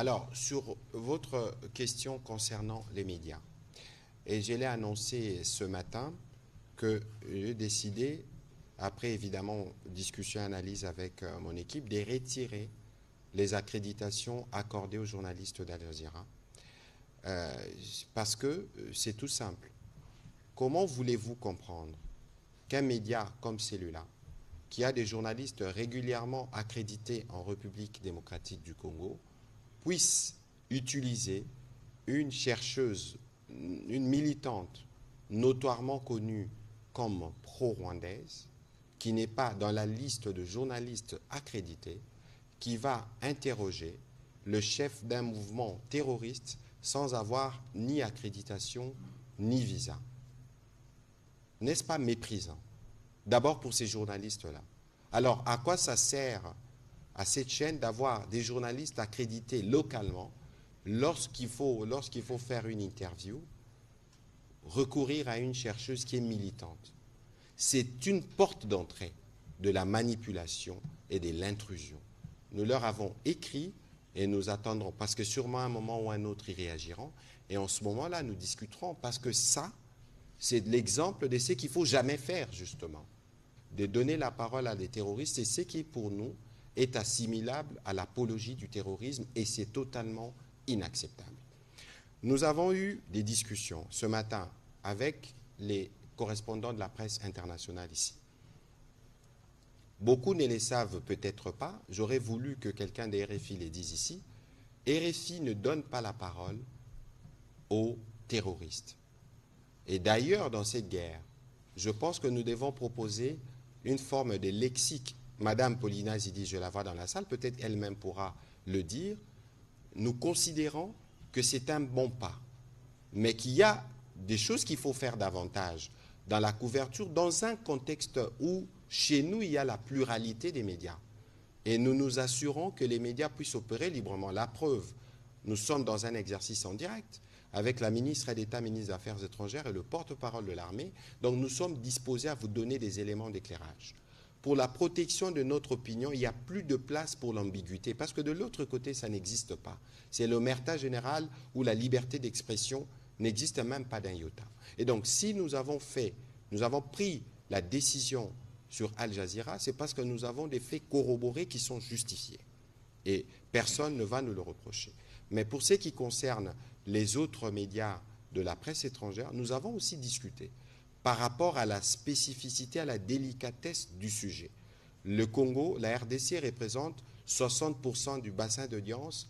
Alors, sur votre question concernant les médias, et je l'ai annoncé ce matin que j'ai décidé, après évidemment discussion et analyse avec mon équipe, de retirer les accréditations accordées aux journalistes d'Al Jazeera. Parce que c'est tout simple. Comment voulez-vous comprendre qu'un média comme celui-là, qui a des journalistes régulièrement accrédités en République démocratique du Congo, puisse utiliser une chercheuse, une militante notoirement connue comme pro-rwandaise, qui n'est pas dans la liste de journalistes accrédités, qui va interroger le chef d'un mouvement terroriste sans avoir ni accréditation ni visa. N'est-ce pas méprisant? D'abord pour ces journalistes-là. Alors, à quoi ça sert à cette chaîne d'avoir des journalistes accrédités localement lorsqu'il faut faire une interview, recourir à une chercheuse qui est militante? C'est une porte d'entrée de la manipulation et de l'intrusion. Nous leur avons écrit et nous attendrons, parce que sûrement à un moment ou à un autre, ils réagiront. Et en ce moment-là, nous discuterons, parce que ça, c'est l'exemple de ce qu'il ne faut jamais faire, justement. De donner la parole à des terroristes, c'est ce qui, pour nous, est assimilable à l'apologie du terrorisme, et c'est totalement inacceptable. Nous avons eu des discussions ce matin avec les correspondants de la presse internationale ici. Beaucoup ne les savent peut-être pas. J'aurais voulu que quelqu'un de RFI les dise ici. RFI ne donne pas la parole aux terroristes. Et d'ailleurs, dans cette guerre, je pense que nous devons proposer une forme de lexique. Madame Paulina Zidi, je la vois dans la salle, peut-être elle-même pourra le dire. Nous considérons que c'est un bon pas, mais qu'il y a des choses qu'il faut faire davantage dans la couverture, dans un contexte où, chez nous, il y a la pluralité des médias. Et nous nous assurons que les médias puissent opérer librement. La preuve, nous sommes dans un exercice en direct avec la ministre d'État, ministre des Affaires étrangères et le porte-parole de l'armée. Donc nous sommes disposés à vous donner des éléments d'éclairage. Pour la protection de notre opinion, il n'y a plus de place pour l'ambiguïté, parce que de l'autre côté, ça n'existe pas. C'est l'omerta générale où la liberté d'expression n'existe même pas d'un iota. Et donc, si nous avons pris la décision sur Al Jazeera, c'est parce que nous avons des faits corroborés qui sont justifiés. Et personne ne va nous le reprocher. Mais pour ce qui concerne les autres médias de la presse étrangère, nous avons aussi discuté par rapport à la spécificité, à la délicatesse du sujet. Le Congo, la RDC représente 60% du bassin d'audience